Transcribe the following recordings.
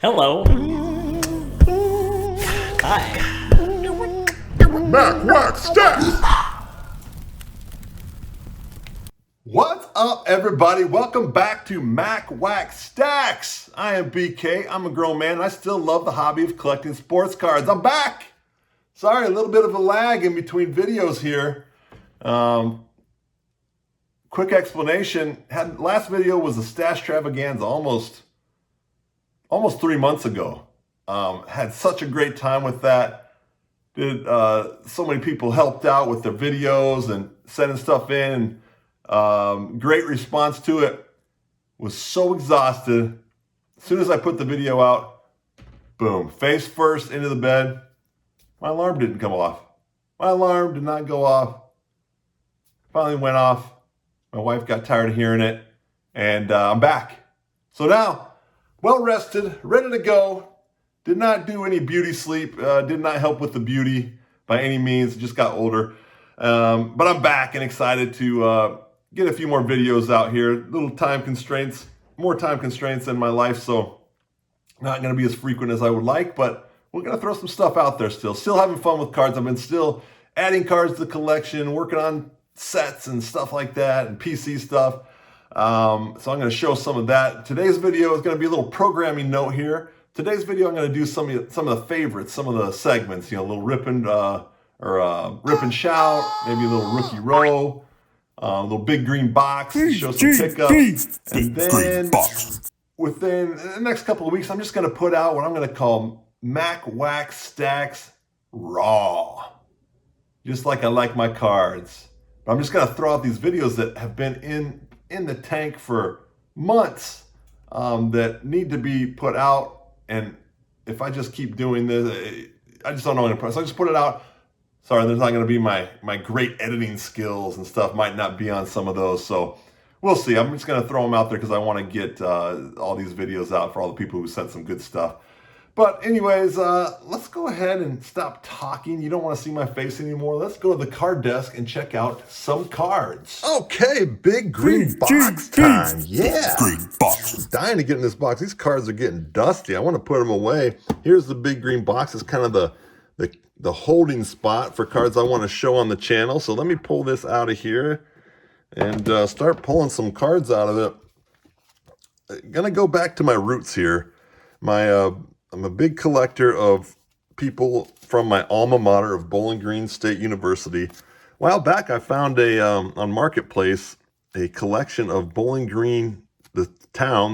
Hello. Hi. Mac Wax Stacks! What's up, everybody? Welcome back to Mac Wax Stacks. I am BK. I'm a grown man, and I still love the hobby of collecting sports cards. I'm back! Sorry, a little bit of a lag in between videos here. Quick explanation. Last video was a stash extravaganza almost 3 months ago. Had such a great time with that. So many people helped out with their videos and sending stuff in. Great response to it. Was so exhausted. As soon as I put the video out, boom, face first into the bed. My alarm didn't come off. My alarm did not go off. Finally went off. My wife got tired of hearing it, and I'm back. So now, well rested, ready to go. Did not do any beauty sleep. Did not help with the beauty by any means. Just got older. But I'm back and excited to get a few more videos out here. Little time constraints, more time constraints in my life, so not going to be as frequent as I would like, but we're going to throw some stuff out there still. Still having fun with cards. I've been still adding cards to the collection, working on sets and stuff like that, and PC stuff. So I'm going to show some of that. Today's video is going to be a little programming note here. Today's video, I'm going to do some of the favorites, some of the segments, a little rip and shout, maybe a little rookie row, a little big green box to show some pickups. And then within the next couple of weeks, I'm just going to put out what I'm going to call Mac Wax Stacks Raw. Just like I like my cards. But I'm just going to throw out these videos that have been in the tank for months that need to be put out. And if I just keep doing this, I just don't know when to put it. So I just put it out. Sorry, there's not going to be my great editing skills and stuff. Might not be on some of those. So we'll see. I'm just going to throw them out there because I want to get all these videos out for all the people who sent some good stuff. But anyways, let's go ahead and stop talking. You don't want to see my face anymore. Let's go to the card desk and check out some cards. Okay, big green box time. Yeah. Green box. I'm dying to get in this box. These cards are getting dusty. I want to put them away. Here's the big green box. It's kind of the holding spot for cards I want to show on the channel. So let me pull this out of here and start pulling some cards out of it. I'm going to go back to my roots here. I'm a big collector of people from my alma mater of Bowling Green State University. A while back, I found on Marketplace a collection of Bowling Green, the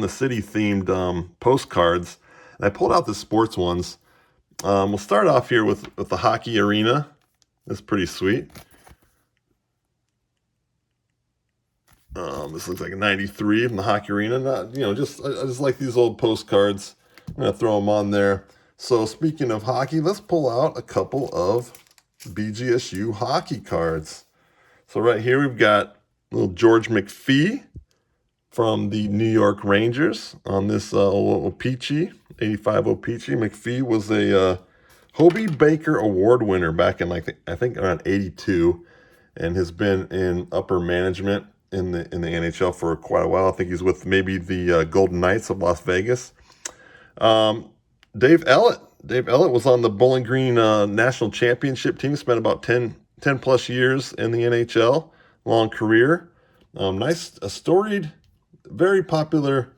city themed postcards. And I pulled out the sports ones. We'll start off here with the hockey arena. That's pretty sweet. This looks like a 93 from the hockey arena. I just like these old postcards. I'm going to throw them on there. So speaking of hockey, let's pull out a couple of BGSU hockey cards. So right here we've got little George McPhee from the New York Rangers on this O-Pee-Chee, 85 O-Pee-Chee. McPhee was a Hobie Baker Award winner back in I think around 82, and has been in upper management in the NHL for quite a while. I think he's with maybe the Golden Knights of Las Vegas. Dave Ellett. Dave Ellett was on the Bowling Green national championship team. Spent about 10 plus years in the NHL. Long career. A storied, very popular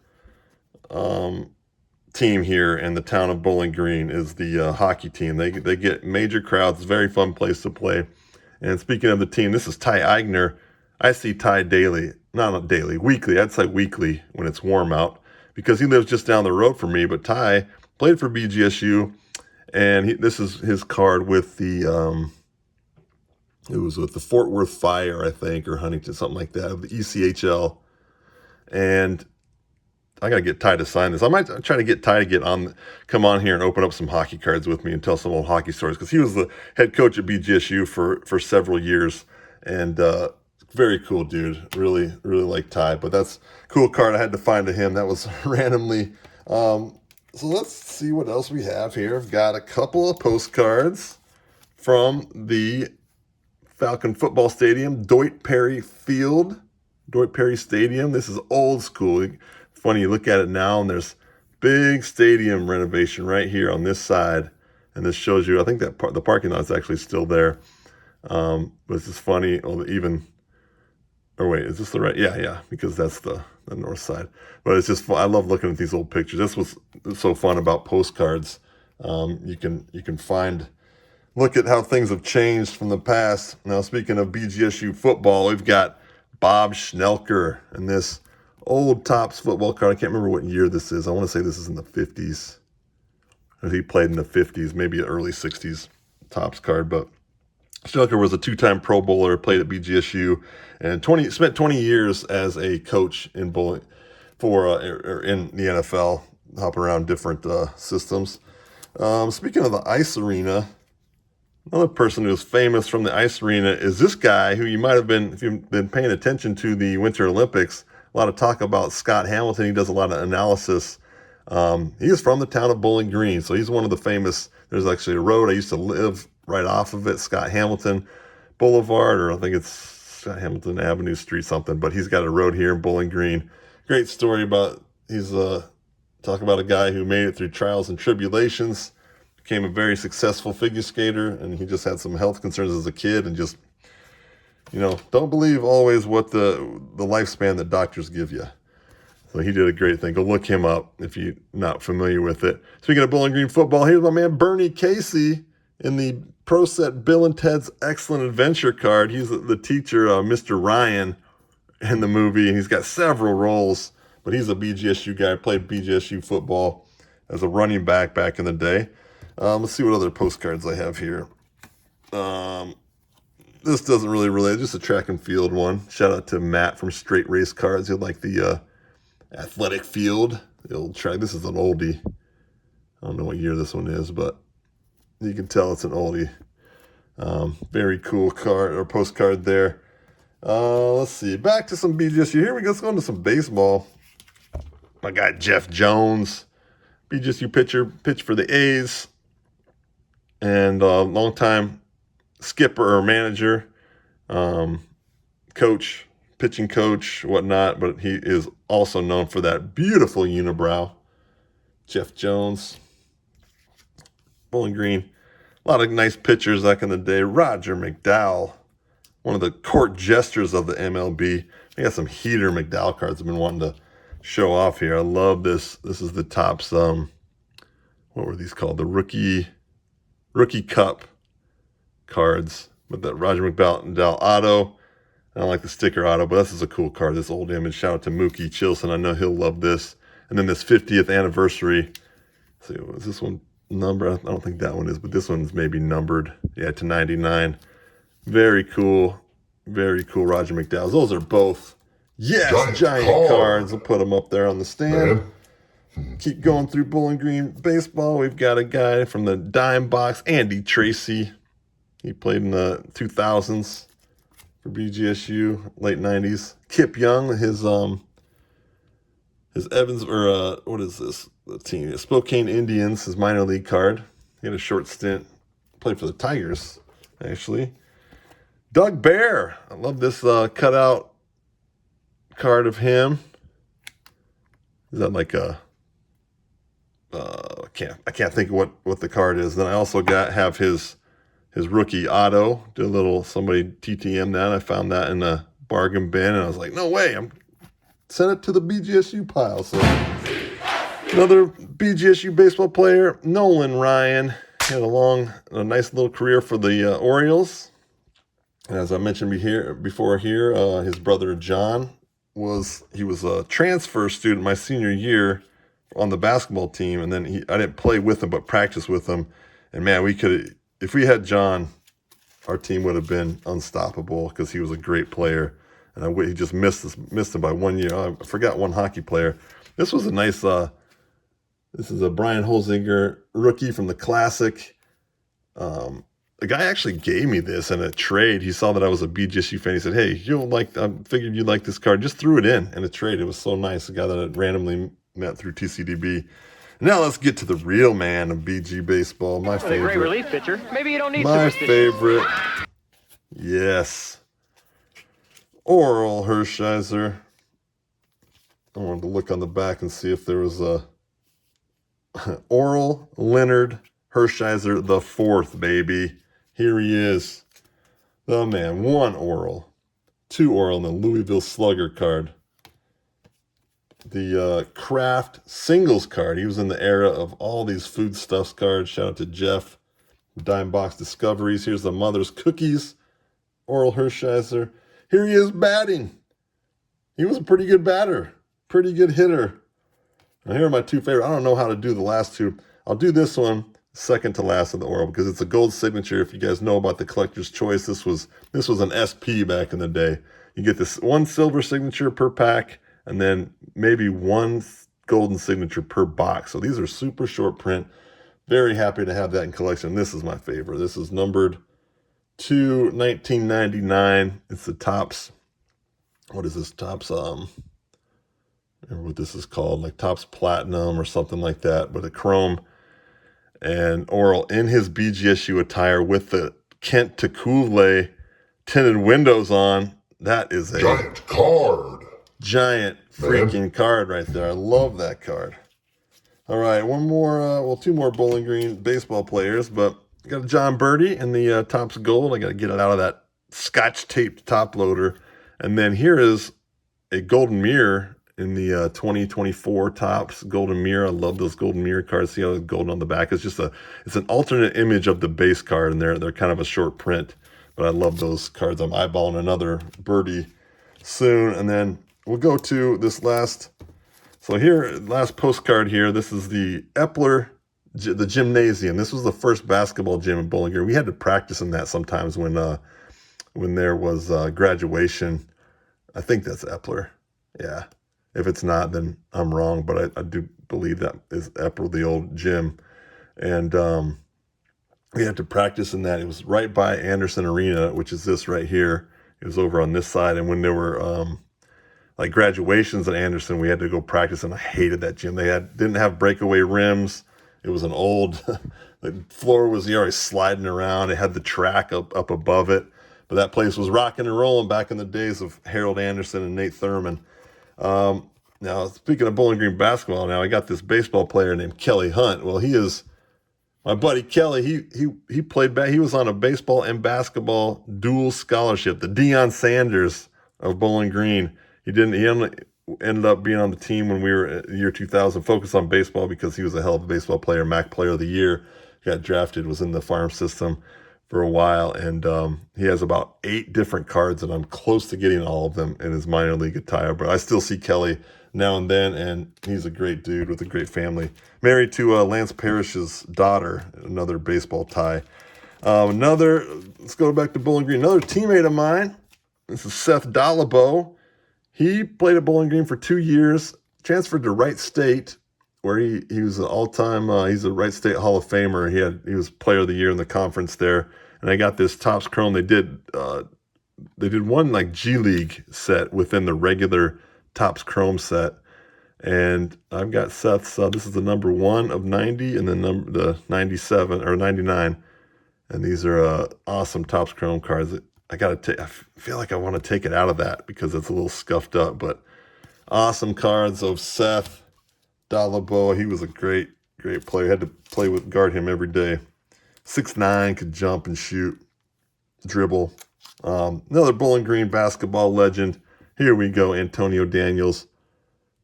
team here in the town of Bowling Green is the hockey team. They get major crowds. Very fun place to play. And speaking of the team, this is Ty Eigner. I see Ty daily. Not daily, weekly. I'd say weekly when it's warm out, because he lives just down the road from me. But Ty played for BGSU, and this is his card with it was with the Fort Worth Fire, I think, or Huntington, something like that, of the ECHL. And I got to get Ty to sign this. I might try to get Ty to come on here and open up some hockey cards with me and tell some old hockey stories, because he was the head coach at BGSU for several years. And very cool dude. Really, really like Ty. But that's a cool card I had to find to him. That was randomly. So let's see what else we have here. I've got a couple of postcards from the Falcon Football Stadium, Deutt Perry Field, Deutt Perry Stadium. This is old school. Funny, you look at it now and there's big stadium renovation right here on this side. And this shows you, I think that the parking lot's actually still there. But it's just funny, or wait, is this the right? Yeah, because that's the north side. But it's just fun. I love looking at these old pictures. This was so fun about postcards. You can look at how things have changed from the past. Now, speaking of BGSU football, we've got Bob Schnelker and this old Topps football card. I can't remember what year this is. I want to say this is in the 50s. He played in the 50s, maybe early 60s Topps card, but Schnelker was a two-time Pro Bowler, played at BGSU, and spent 20 years as a coach in bowling in the NFL, hopping around different systems. Speaking of the ice arena, another person who's famous from the ice arena is this guy who you might have been, if you've been paying attention to the Winter Olympics, a lot of talk about Scott Hamilton. He does a lot of analysis. He is from the town of Bowling Green, so he's one of the famous. There's actually a road I used to live right off of it, Scott Hamilton Boulevard, or I think it's Scott Hamilton Avenue Street something, but he's got a road here in Bowling Green. Great story about, he's talk about a guy who made it through trials and tribulations, became a very successful figure skater, and he just had some health concerns as a kid, and just, don't believe always what the lifespan that doctors give you. So he did a great thing. Go look him up if you're not familiar with it. Speaking of Bowling Green football, here's my man Bernie Casey in the Pro Set Bill and Ted's Excellent Adventure card. He's the teacher, Mr. Ryan, in the movie, and he's got several roles, but he's a BGSU guy, played BGSU football as a running back in the day. Let's see what other postcards I have here. This doesn't really relate, just a track and field one. Shout out to Matt from Straight Race Cards. He'll like the athletic field, the old track. This is an oldie. I don't know what year this one is, but you can tell it's an oldie. Very cool card or postcard there. Let's see. Back to some BGSU. Here we go. Let's go into some baseball. My guy Jeff Jones, BGSU pitched for the A's, and longtime skipper or manager, coach, pitching coach, whatnot. But he is also known for that beautiful unibrow. Jeff Jones, Bowling Green. A lot of nice pitchers back in the day. Roger McDowell, one of the court jesters of the MLB. I got some heater McDowell cards I've been wanting to show off here. I love this. This is the Topps, what were these called? The Rookie Cup cards. With that Roger McDowell auto. I don't like the sticker auto, but this is a cool card. This old image. Shout out to Mookie Chilson. I know he'll love this. And then this 50th anniversary. Let's see, was this one number? I don't think that one is, but this one's maybe numbered. Yeah, to 99. Very cool. Very cool Roger McDowell. Those are both, yes, giant cards. I'll put them up there on the stand. Keep going through Bowling Green baseball. We've got a guy from the Dime Box, Andy Tracy. He played in the 2000s for BGSU, late 90s. Kip Young, his Evans, or what is this? The team, Spokane Indians, his minor league card. He had a short stint. Played for the Tigers, actually. Doug Bear. I love this cutout card of him. Is that like a... I can't think of what the card is. Then I also have his rookie auto. Did a little, somebody TTM that. I found that in a bargain bin, and I was like, no way. Sent it to the BGSU pile. So another BGSU baseball player, Nolan Ryan, had a nice little career for the Orioles. And as I mentioned before here, his brother John was a transfer student my senior year on the basketball team, and then I didn't play with him but practice with him. And man, if we had John, our team would have been unstoppable because he was a great player. And he just missed him by 1 year. I forgot one hockey player. This was a nice. This is a Brian Holzinger rookie from the Classic. The guy actually gave me this in a trade. He saw that I was a BGSU fan. He said, "Hey, I figured you'd like this card." Just threw it in a trade. It was so nice. A guy that I randomly met through TCDB. Now let's get to the real man of BG baseball. My favorite. A great relief pitcher. Maybe you don't need my favorite. Yes. Oral Hershiser. I wanted to look on the back and see if there was Oral Leonard Hershiser the fourth, baby. Here he is. The man. 1 Oral. 2 Oral, and the Louisville Slugger card. The Kraft singles card. He was in the era of all these foodstuffs cards. Shout out to Jeff. Dime Box Discoveries. Here's the Mother's Cookies. Oral Hershiser. Here he is batting. He was a pretty good batter. Pretty good hitter. Now here are my 2 favorite. I don't know how to do the last 2. I'll do this one second to last of the Oral because it's a gold signature. If you guys know about the Collector's Choice, this was an SP back in the day. You get this 1 silver signature per pack, and then maybe 1 golden signature per box. So these are super short print. Very happy to have that in collection. This is my favorite. This is numbered to 1999. It's the Topps. What is this? Topps, remember what this is called, like Topps Platinum or something like that, but a chrome. And Oral in his BGSU attire with the Kent Tekule tinted windows on. That is a giant card. Giant freaking card right there. I love that card. All right, 2 more Bowling Green baseball players, but I got a John Birdie in the Topps Gold. I got to get it out of that Scotch taped top loader. And then here is a Golden Mirror in the 2024 Topps Golden Mirror. I love those Golden Mirror cards. See how it's golden on the back? It's just it's an alternate image of the base card, and they're kind of a short print. But I love those cards. I'm eyeballing another Birdie soon. And then we'll go to this last postcard here. This is the Epler, the gymnasium. This was the first basketball gym in Bowling Green. We had to practice in that sometimes when there was graduation. I think that's Epler. Yeah. If it's not, then I'm wrong, but I do believe that is Epler, the old gym. And we had to practice in that. It was right by Anderson Arena, which is this right here. It was over on this side. And when there were like graduations at Anderson, we had to go practice, and I hated that gym. They didn't have breakaway rims. It was an old, the floor was already sliding around. It had the track up above it. But that place was rocking and rolling back in the days of Harold Anderson and Nate Thurman. Now, speaking of Bowling Green basketball, now I got this baseball player named Kelly Hunt. Well, he is my buddy Kelly. He played back. He was on a baseball and basketball dual scholarship, the Deion Sanders of Bowling Green. He ended up being on the team when we were in the year 2000, focused on baseball because he was a hell of a baseball player, MAC Player of the Year. Got drafted, was in the farm system for a while, and he has about 8 different cards, and I'm close to getting all of them in his minor league attire. But I still see Kelly now and then, and he's a great dude with a great family. Married to Lance Parrish's daughter, another baseball tie. Let's go back to Bowling Green. Another teammate of mine. This is Seth Dalabo. He played at Bowling Green for 2 years, transferred to Wright State, where he was an all-time, he's a Wright State Hall of Famer. He was Player of the Year in the conference there. And I got this Topps Chrome. They did one like G League set within the regular Topps Chrome set. And I've got Seth's, this is the number 1 of 90 and then the 97 or 99. And these are awesome Topps Chrome cards. I feel like I want to take it out of that because it's a little scuffed up, but awesome cards of Seth Dalabo. He was a great player. Had to guard him every day. 6'9", could jump and shoot, dribble. Another Bowling Green basketball legend. Here we go, Antonio Daniels.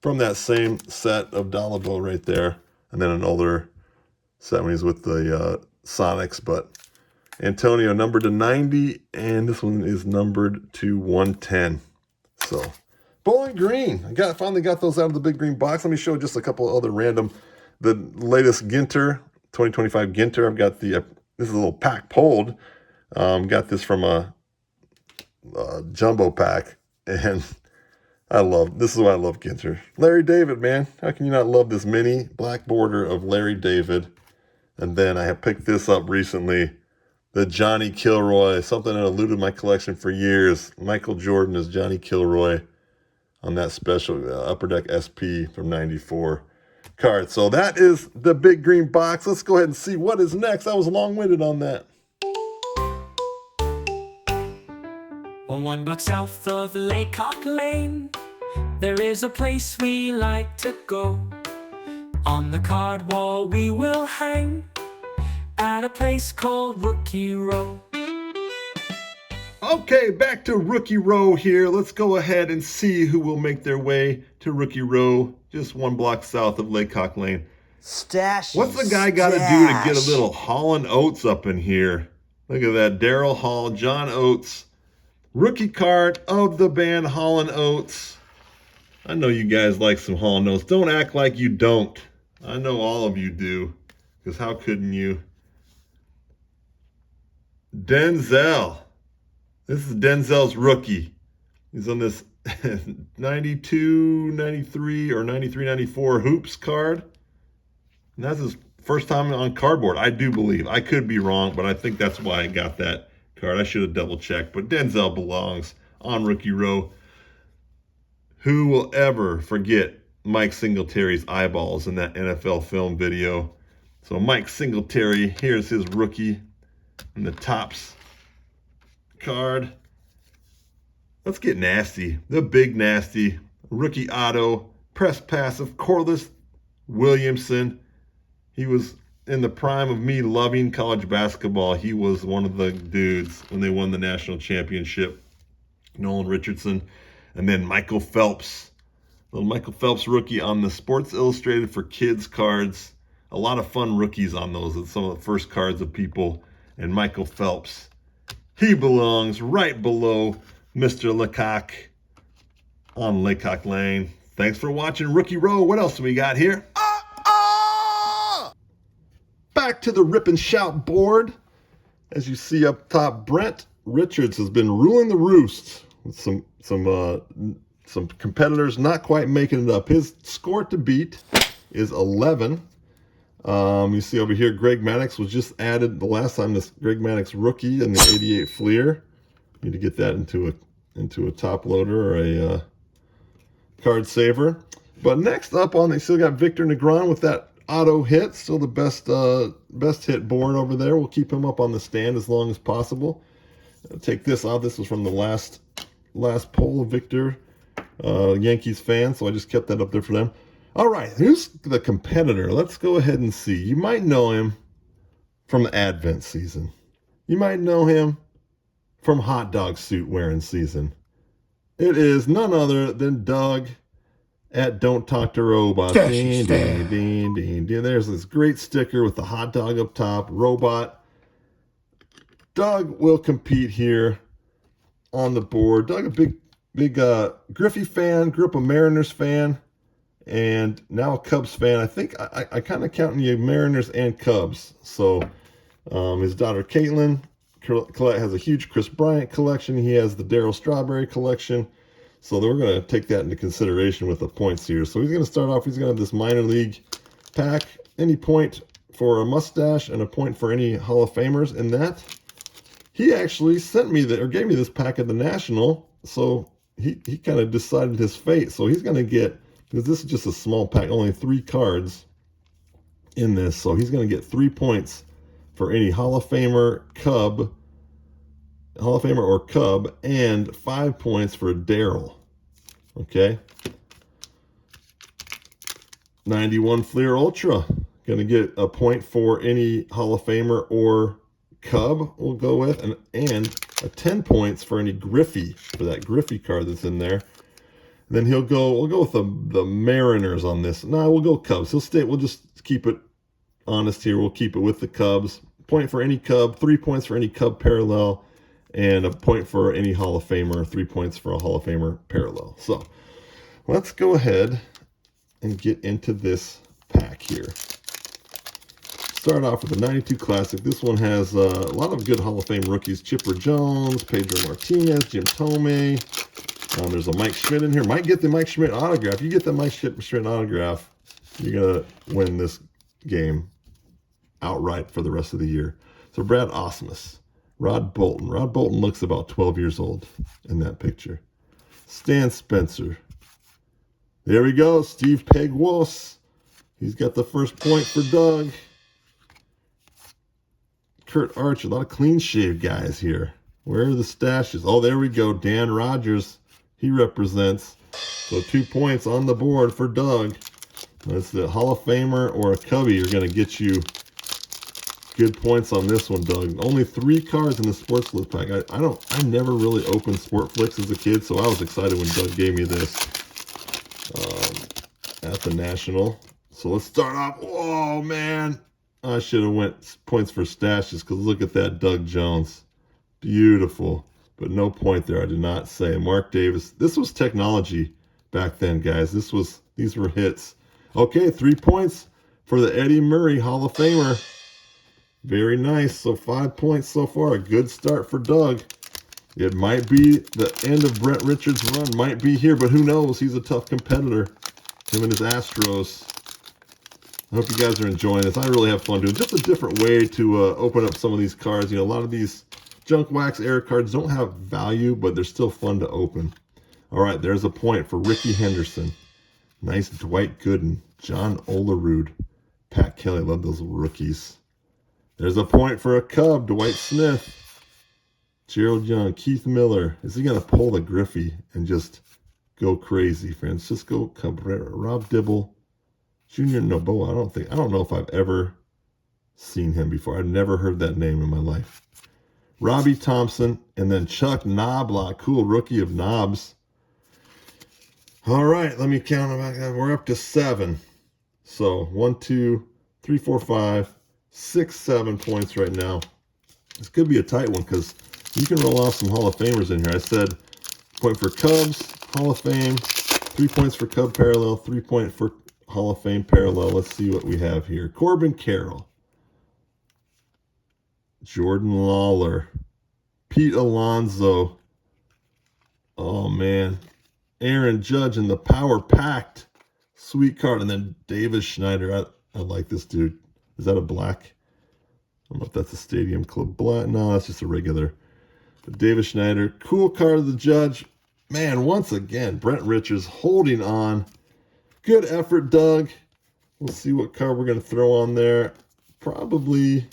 From that same set of Dalabo right there. And then an older set when he's with the Sonics, but Antonio numbered to 90, and this one is numbered to 110. So, Bowling Green. I finally got those out of the big green box. Let me show just a couple of other random. The latest Ginter, 2025 Ginter. I've got this is a little pack pulled. Got this from a jumbo pack, and this is why I love Ginter. Larry David, man. How can you not love this mini black border of Larry David? And then I have picked this up recently. The Johnny Kilroy, something that eluded my collection for years. Michael Jordan is Johnny Kilroy on that special Upper Deck SP from 94 card. So that is the big green box. Let's go ahead and see what is next. I was long-winded on that. Well, 1 block south of Laycock Lane, there is a place we like to go. On the card wall we will hang at a place called Rookie Row. Okay, back to Rookie Row here. Let's go ahead and see who will make their way to Rookie Row, just 1 block south of Laycock Lane. Stash. What's the guy got to do to get a little Hall & Oates up in here? Look at that, Daryl Hall, John Oates. Rookie card of the band Hall & Oates. I know you guys like some Hall & Oates. Don't act like you don't. I know all of you do, because how couldn't you? Denzel. This is Denzel's rookie. He's on this 92, 93, or 93, 94 Hoops card. And that's his first time on cardboard, I do believe. I could be wrong, but I think that's why I got that card. I should have double checked. But Denzel belongs on Rookie Row. Who will ever forget Mike Singletary's eyeballs in that NFL film video? So Mike Singletary, here's his rookie in the Topps card. Let's get nasty. The big nasty. Rookie auto. Press passive. Corliss Williamson. He was in the prime of me loving college basketball. He was one of the dudes when they won the national championship. Nolan Richardson. And then Michael Phelps. Little Michael Phelps rookie on the Sports Illustrated for Kids cards. A lot of fun rookies on those. It's some of the first cards of people. And Michael Phelps. He belongs right below Mr. Laycock on Laycock Lane. Thanks for watching Rookie Row. What else do we got here? Back to the Rip and Shout board. As you see up top, Brent Richards has been ruling the roost with some competitors not quite making it up. His score to beat is 11. You see over here, Greg Maddox was just added the last time. This Greg Maddox rookie in the 88 Fleer. Need to get that into a top loader or a card saver. But next up on, they still got Victor Negron with that auto hit. Still the best hit board over there. We'll keep him up on the stand as long as possible. I'll take this off. This was from the last poll of Victor, Yankees fan. So I just kept that up there for them. All right, who's the competitor? Let's go ahead and see. You might know him from the Advent season. You might know him from hot dog suit wearing season. It is none other than Doug at Don't Talk to Robots. Ding, ding, ding, ding, ding. There's this great sticker with the hot dog up top, robot. Doug will compete here on the board. Doug, a big Griffey fan, grew up a Mariners fan, and now a Cubs fan. I think I kind of count you Mariners and Cubs. So his daughter Caitlin, Colette has a huge Chris Bryant collection. He has the Darryl Strawberry collection. So we're going to take that into consideration with the points here. So he's going to start off, he's going to have this minor league pack. Any point for a mustache and a point for any Hall of Famers in that. He actually sent me or gave me this pack at the National. So he kind of decided his fate. So he's going to get, because this is just a small pack, only 3 cards in this. So he's going to get 3 points for any Hall of Famer, Cub, Hall of Famer or Cub, and 5 points for Darryl. Okay. 91 Fleer Ultra. Going to get a point for any Hall of Famer or Cub we'll go with, and a 10 points for any Griffey, for that Griffey card that's in there. Then we'll go with the Mariners on this. No, we'll go Cubs. We'll just keep it honest here. We'll keep it with the Cubs. Point for any Cub, 3 points for any Cub parallel, and a point for any Hall of Famer, 3 points for a Hall of Famer parallel. So let's go ahead and get into this pack here. Start off with the 92 Classic. This one has a lot of good Hall of Fame rookies. Chipper Jones, Pedro Martinez, Jim Thome. There's a Mike Schmidt in here. Might get the Mike Schmidt autograph. You get the Mike Schmidt autograph, you're going to win this game outright for the rest of the year. So Brad Osmus, Rod Bolton. Rod Bolton looks about 12 years old in that picture. Stan Spencer. There we go. Steve Pegwos. He's got the first point for Doug. Kurt Archer. A lot of clean-shaved guys here. Where are the stashes? Oh, there we go. Dan Rogers. He represents. So 2 points on the board for Doug. That's the Hall of Famer or a Cubby. You're going to get you good points on this one, Doug. Only 3 cards in the Sports Flip pack. I never really opened Sport Flicks as a kid, so I was excited when Doug gave me this at the National. So let's start off. Oh, man. I should have went points for stashes because look at that Doug Jones. Beautiful. But no point there. I did not say. Mark Davis. This was technology back then, guys. These were hits. Okay, 3 points for the Eddie Murray Hall of Famer. Very nice. So 5 points so far. A good start for Doug. It might be the end of Brent Richards' run. Might be here, but who knows? He's a tough competitor. Him and his Astros. I hope you guys are enjoying this. I really have fun doing just a different way to open up some of these cards. You know, a lot of these junk wax error cards don't have value, but they're still fun to open. All right, there's a point for Ricky Henderson. Nice Dwight Gooden, John Olerud, Pat Kelly. Love those little rookies. There's a point for a Cub, Dwight Smith, Gerald Young, Keith Miller. Is he going to pull the Griffey and just go crazy? Francisco Cabrera, Rob Dibble, Junior Noboa. I don't know if I've ever seen him before. I've never heard that name in my life. Robbie Thompson, and then Chuck Knobloch, cool rookie of Knobs. All right, let me count them back. We're up to 7. So 1, 2, 3, 4, 5, 6, 7 points right now. This could be a tight one because you can roll off some Hall of Famers in here. I said point for Cubs, Hall of Fame, 3 points for Cub parallel, 3 point for Hall of Fame parallel. Let's see what we have here. Corbin Carroll, Jordan Lawler, Pete Alonso. Oh, man. Aaron Judge in the power packed. Sweet card. And then Davis Schneider. I like this dude. Is that a black? I don't know if that's a Stadium Club black. No, that's just a regular. But Davis Schneider. Cool card of the Judge. Man, once again, Brent Richards holding on. Good effort, Doug. We'll see what card we're going to throw on there. Probably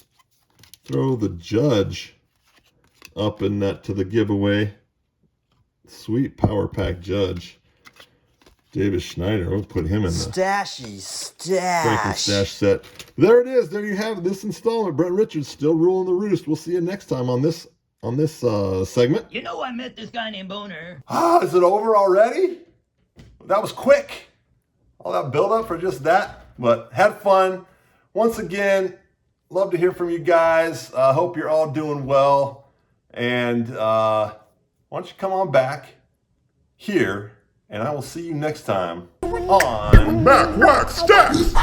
throw the Judge up in that to the giveaway. Sweet power pack Judge. Davis Schneider. We'll put him in the Stashy stash. Franken stash set. There it is. There you have it. This installment. Brent Richards still ruling the roost. We'll see you next time on this segment. You know I met this guy named Boner. Ah, is it over already? That was quick. All that build up for just that. But had fun. Once again, love to hear from you guys. Hope you're all doing well. And why don't you come on back here, and I will see you next time on Mac Wax Stacks.